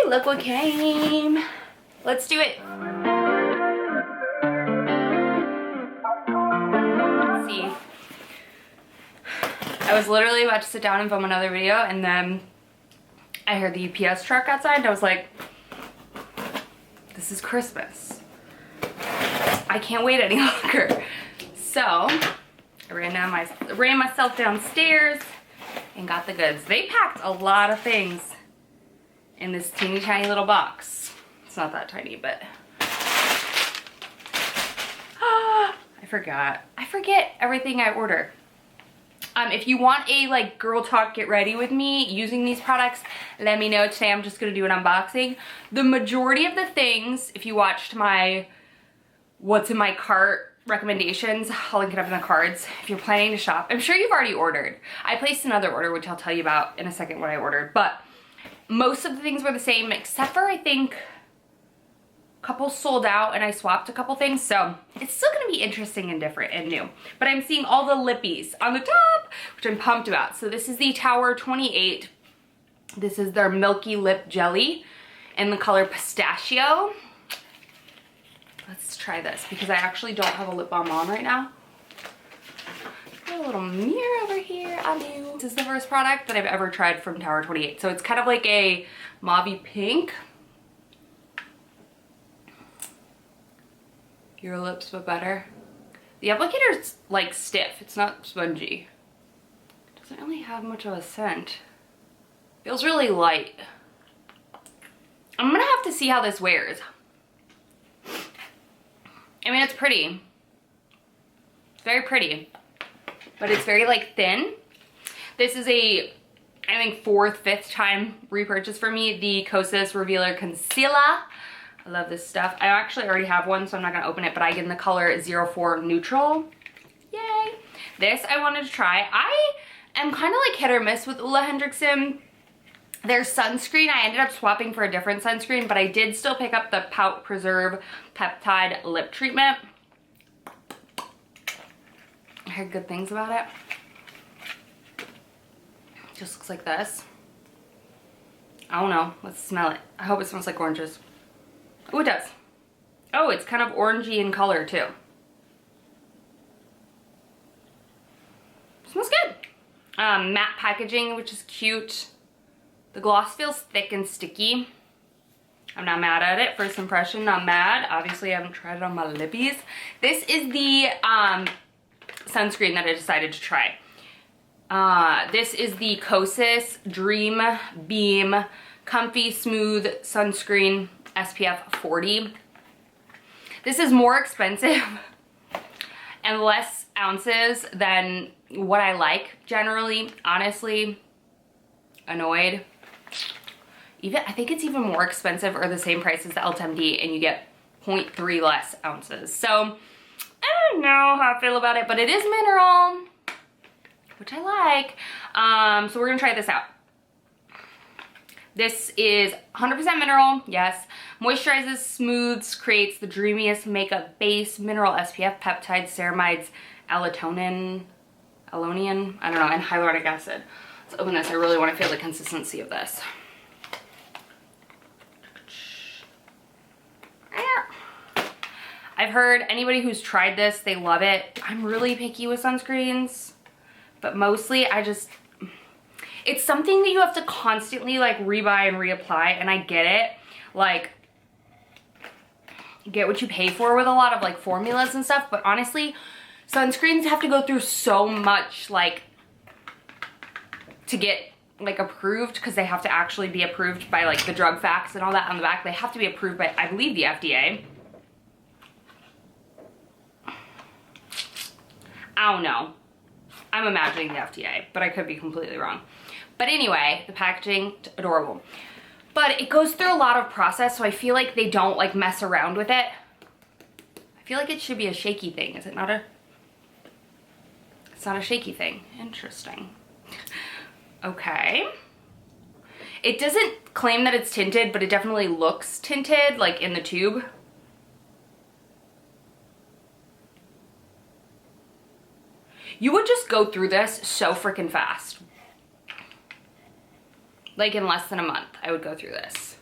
look what came. Let's do it. Let's see. I was literally about to sit down and film another video, and then I heard the UPS truck outside, and I was like, this is Christmas. I can't wait any longer. So I ran myself downstairs and got the goods. They packed a lot of things in this teeny tiny little box. It's not that tiny, but I forgot. I forget everything I order. If you want a like girl talk get ready with me using these products, let me know. Today I'm just gonna do an unboxing. The majority of the things, if you watched my what's in my cart recommendations, I'll link it up in the cards if you're planning to shop. I'm sure you've already ordered. I placed another order, which I'll tell you about in a second what I ordered, but most of the things were the same except for I think a couple sold out, and I swapped a couple things, so it's still gonna be interesting and different and new. But I'm seeing all the lippies on the top, which I'm pumped about. So this is the Tower 28. This is their Milky Lip Jelly in the color Pistachio. Let's try this because I actually don't have a lip balm on right now. Got a little mirror over here. I do. This is the first product that I've ever tried from Tower 28. So it's kind of like a mauvey pink. Your lips but better. The applicator's like stiff. It's not spongy. It doesn't really have much of a scent. Feels really light. I'm gonna have to see how this wears. I mean, it's pretty. It's very pretty. But it's very like thin. This is a, I think, 4th, 5th time repurchase for me. The Kosas Revealer Concealer. I love this stuff. I actually already have one, so I'm not gonna open it, but I get in the color 04 Neutral. Yay. This I wanted to try. I am kind of like hit or miss with Ole Henriksen. Their sunscreen, I ended up swapping for a different sunscreen, but I did still pick up the Pout Preserve Peptide Lip Treatment. I heard good things about it. Just looks like this. I don't know. Let's smell it. I hope it smells like oranges. Oh, it does. Oh, it's kind of orangey in color too. Smells good. Matte packaging, which is cute. The gloss feels thick and sticky. I'm not mad at it. First impression, not mad. Obviously, I haven't tried it on my lippies. This is the sunscreen that I decided to try. This is the Kosas Dream Beam Comfy Smooth Sunscreen SPF 40. This is more expensive and less ounces than what I like generally. Honestly, annoyed. Even I think it's even more expensive or the same price as the Ultimate, and you get 0.3 less ounces. So I don't know how I feel about it, but it is mineral, which I like. So we're gonna try this out. This is 100% mineral, yes. Moisturizes, smooths, creates the dreamiest makeup base, mineral SPF, peptides, ceramides, allantoin, I don't know, and hyaluronic acid. Let's open this. I really want to feel the consistency of this. I've heard anybody who's tried this, they love it. I'm really picky with sunscreens, but mostly it's something that you have to constantly like rebuy and reapply, and I get it. Like, get what you pay for with a lot of like formulas and stuff, but honestly, sunscreens have to go through so much like to get like approved, because they have to actually be approved by like the drug facts and all that on the back. They have to be approved by, I believe, the FDA. I don't know. I'm imagining the FDA, but I could be completely wrong. But anyway, the packaging, adorable. But it goes through a lot of process, so I feel like they don't like mess around with it. I feel like it should be a shaky thing. Is it not a... It's not a shaky thing. Interesting. Okay. It doesn't claim that it's tinted, but it definitely looks tinted, like in the tube. You would just go through this so freaking fast. Like in less than a month, I would go through this.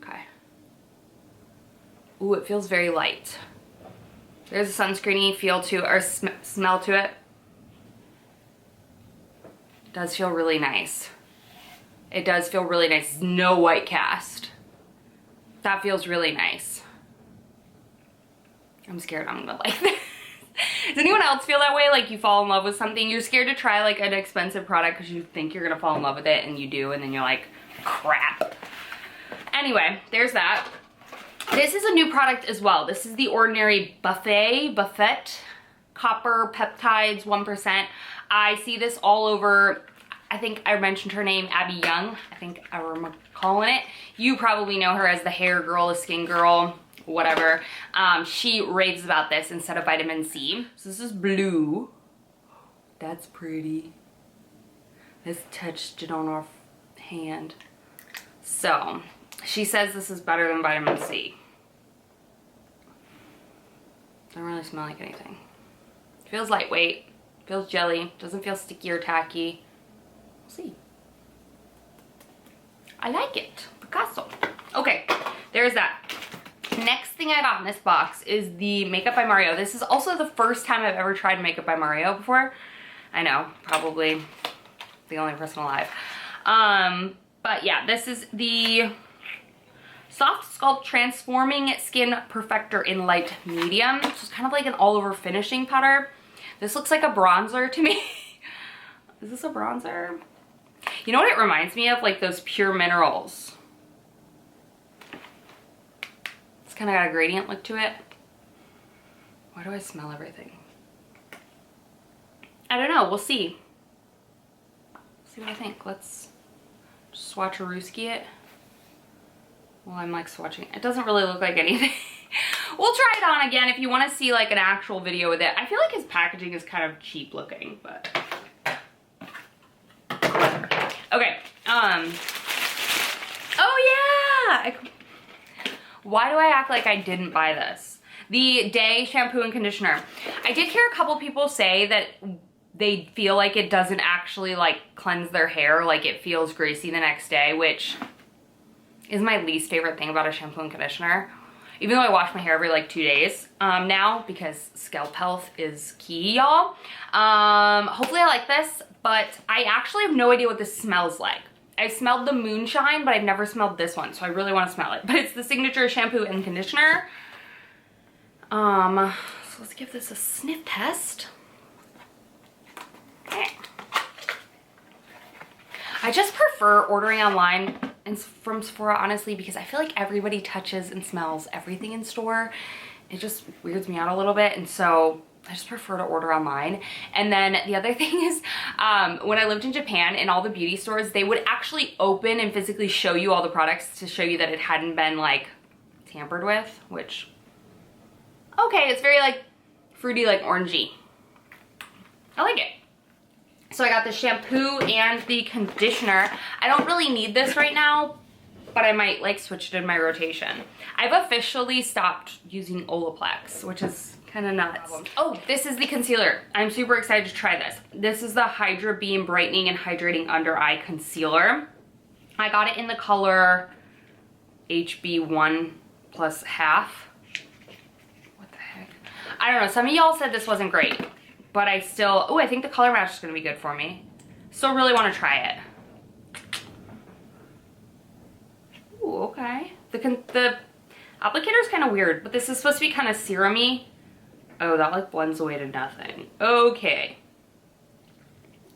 Okay. Ooh, it feels very light. There's a sunscreeny feel to, or smell to it. It does feel really nice. It does feel really nice. No white cast. That feels really nice. I'm scared I'm gonna like this. Does anyone else feel that way? Like you fall in love with something, you're scared to try like an expensive product because you think you're gonna fall in love with it and you do, and then you're like, crap. Anyway, there's that. This is a new product as well. This is the Ordinary Buffet Copper Peptides 1%. I see this all over. I think I mentioned her name, Abby Young. I think I remember calling it. You probably know her as the hair girl, the skin girl, whatever. She raves about this instead of vitamin C. So this is blue. That's pretty. Let's touched it on our hand. So she says this is better than vitamin C. Doesn't really smell like anything. Feels lightweight, feels jelly, doesn't feel sticky or tacky. We'll see. I like it. Picasso. Okay, there's that. Next thing I got in this box is the Makeup by Mario. This is also the first time I've ever tried Makeup by Mario before. I know, probably the only person alive. But yeah, this is the Soft Sculpt Transforming Skin Perfector in Light Medium. So it's kind of like an all-over finishing powder. This looks like a bronzer to me. Is this a bronzer? You know what it reminds me of? Like those Pure Minerals. It's kind of got a gradient look to it. Why do I smell everything? I don't know. We'll see. See what I think. Let's swatcherooski it. Well, I'm like swatching. It doesn't really look like anything. We'll try it on again if you want to see like an actual video with it. I feel like his packaging is kind of cheap looking, but okay. Oh yeah. Why do I act like I didn't buy this? The Day shampoo and conditioner. I did hear a couple people say that they feel like it doesn't actually like cleanse their hair, like it feels greasy the next day, which is my least favorite thing about a shampoo and conditioner. Even though I wash my hair every like 2 days now, because scalp health is key, y'all. Hopefully I like this, but I actually have no idea what this smells like. I've smelled the Moonshine, but I've never smelled this one, so I really want to smell it. But it's the Signature Shampoo and Conditioner. So let's give this a sniff test. Okay. I just prefer ordering online and from Sephora, honestly, because I feel like everybody touches and smells everything in store. It just weirds me out a little bit, and so I just prefer to order online. And then the other thing is, when I lived in Japan, in all the beauty stores, they would actually open and physically show you all the products to show you that it hadn't been like tampered with, which, okay, it's very like fruity, like orangey. I like it. So I got the shampoo and the conditioner. I don't really need this right now, but I might like switch it in my rotation. I've officially stopped using Olaplex, which is kind of nuts. Oh, this is the concealer. I'm super excited to try this. This is the Hydra Beam Brightening and Hydrating Under Eye Concealer. I got it in the color HB1 plus half. What the heck? I don't know. Some of y'all said this wasn't great, but I still, oh, I think the color match is going to be good for me. Still really want to try it. Ooh, okay. The applicator is kind of weird, but this is supposed to be kind of serum-y. Oh, that like blends away to nothing. Okay.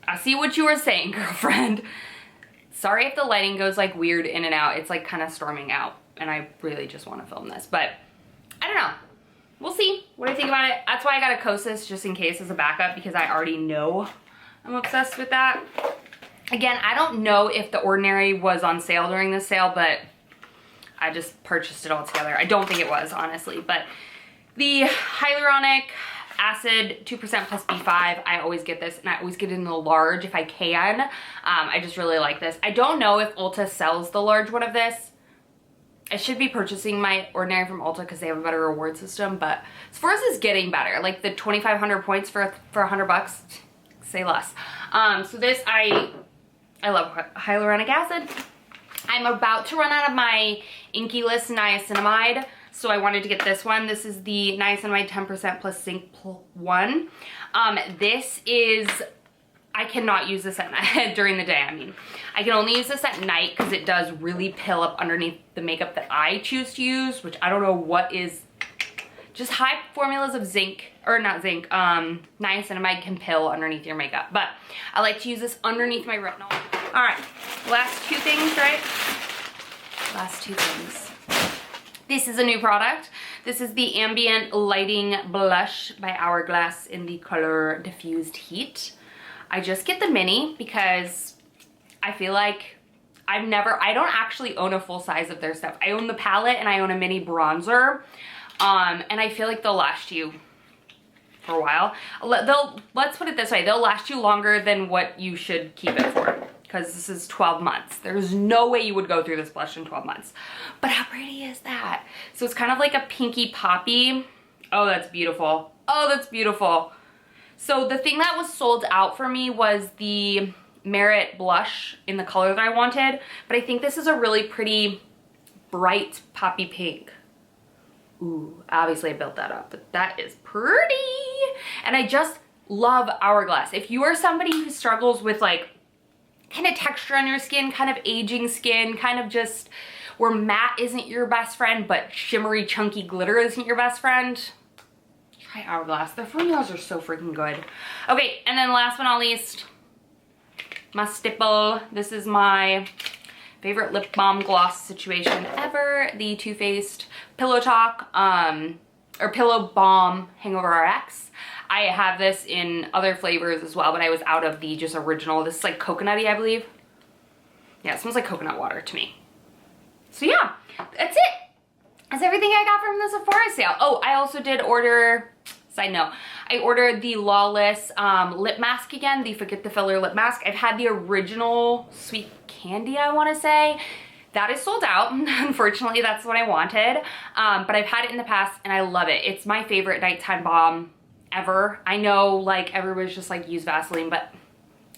I see what you were saying, girlfriend. Sorry if the lighting goes like weird in and out. It's like kind of storming out, and I really just want to film this, but I don't know. We'll see what I think about it. That's why I got a Kosas just in case as a backup, because I already know I'm obsessed with that. Again, I don't know if the Ordinary was on sale during this sale, but I just purchased it all together. I don't think it was, honestly, but the hyaluronic acid 2% plus B5, I always get this, and I always get it in the large if I can. I just really like this. I don't know if Ulta sells the large one of this. I should be purchasing my Ordinary from Ulta because they have a better reward system, but Sephora's is getting better. Like the 2,500 points for $100, say less. So this, I love hyaluronic acid. I'm about to run out of my Inkyless niacinamide, so I wanted to get this one. This is the niacinamide 10% plus zinc one. This is, I cannot use this at night, during the day, I mean. I can only use this at night because it does really pill up underneath the makeup that I choose to use, which I don't know what is, just high formulas of zinc, or not zinc, niacinamide can pill underneath your makeup. But I like to use this underneath my retinol. All right, last two things, right? Last two things. This is a new product. This is the Ambient Lighting Blush by Hourglass in the color Diffused Heat. I just get the mini because I feel like I don't actually own a full size of their stuff. I own the palette and I own a mini bronzer. And I feel like they'll last you for a while. Let's put it this way, they'll last you longer than what you should keep it for, because this is 12 months. There's no way you would go through this blush in 12 months. But how pretty is that? So it's kind of like a pinky poppy. Oh, that's beautiful. Oh, that's beautiful. So the thing that was sold out for me was the Merit blush in the color that I wanted, but I think this is a really pretty bright poppy pink. Ooh, obviously I built that up, but that is pretty. And I just love Hourglass. If you are somebody who struggles with like kind of texture on your skin, kind of aging skin, kind of just where matte isn't your best friend, but shimmery chunky glitter isn't your best friend, try Hourglass. Their formulas are so freaking good. Okay, and then last but not least, my stipple. This is my favorite lip balm gloss situation ever, the Too Faced Pillow Talk, or Pillow Balm Hangover RX. I have this in other flavors as well, but I was out of the just original. This is like coconutty, I believe. Yeah, it smells like coconut water to me. So yeah, that's it. That's everything I got from the Sephora sale. Oh, I also did order, side note, I ordered the Lawless lip mask again, the Forget the Filler lip mask. I've had the original Sweet Candy, I want to say. That is sold out. Unfortunately, that's what I wanted. But I've had it in the past and I love it. It's my favorite nighttime balm ever. I know like everybody's just like use Vaseline, but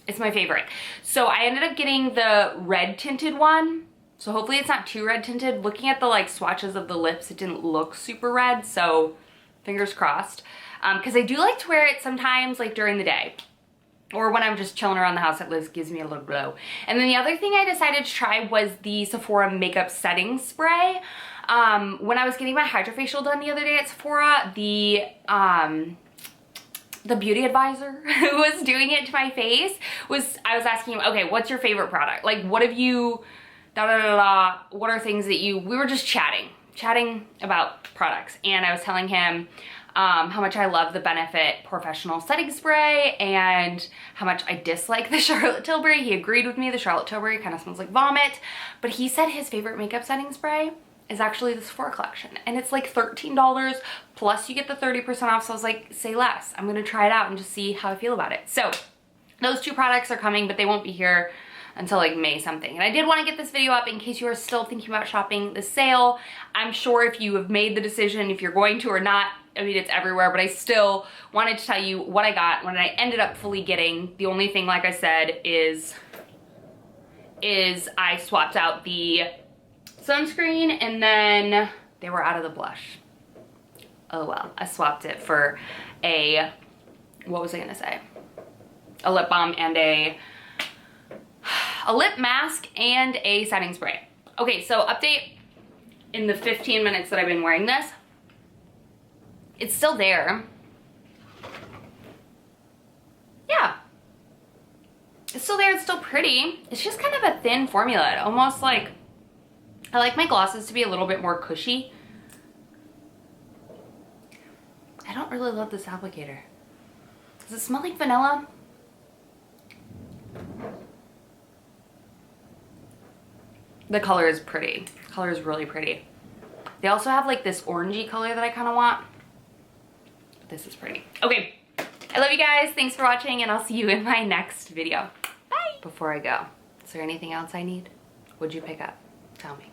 it's my favorite. So I ended up getting the red tinted one. So hopefully it's not too red tinted. Looking at the like swatches of the lips, it didn't look super red. So fingers crossed. Because I do like to wear it sometimes like during the day. Or when I'm just chilling around the house, it gives me a little glow. And then the other thing I decided to try was the Sephora makeup setting spray. When I was getting my hydrofacial done the other day at Sephora, the beauty advisor who was doing it to my face I was asking him, okay, what's your favorite product? Like, what have you, what are things that we were just chatting about products. And I was telling him, how much I love the Benefit Professional Setting Spray and how much I dislike the Charlotte Tilbury. He agreed with me. The Charlotte Tilbury kind of smells like vomit, but he said his favorite makeup setting spray is actually the Sephora collection, and it's like $13 plus you get the 30% off. So I was like, say less. I'm gonna try it out and just see how I feel about it. So those two products are coming, but they won't be here until like May something. And I did want to get this video up in case you are still thinking about shopping the sale. I'm sure if you have made the decision, if you're going to or not, I mean, it's everywhere, but I still wanted to tell you what I got when I ended up fully getting. The only thing, like I said, is I swapped out the sunscreen and then they were out of the blush. Oh well, I swapped it for what was I gonna say? A lip balm and a lip mask and a setting spray. Okay, so update in the 15 minutes that I've been wearing this. It's still there. Yeah. It's still there, it's still pretty. It's just kind of a thin formula. Almost like, I like my glosses to be a little bit more cushy. I don't really love this applicator. Does it smell like vanilla? The color is pretty. The color is really pretty. They also have like this orangey color that I kind of want. This is pretty. Okay, I love you guys. Thanks for watching, and I'll see you in my next video. Bye. Before I go, is there anything else I need? What'd you pick up? Tell me.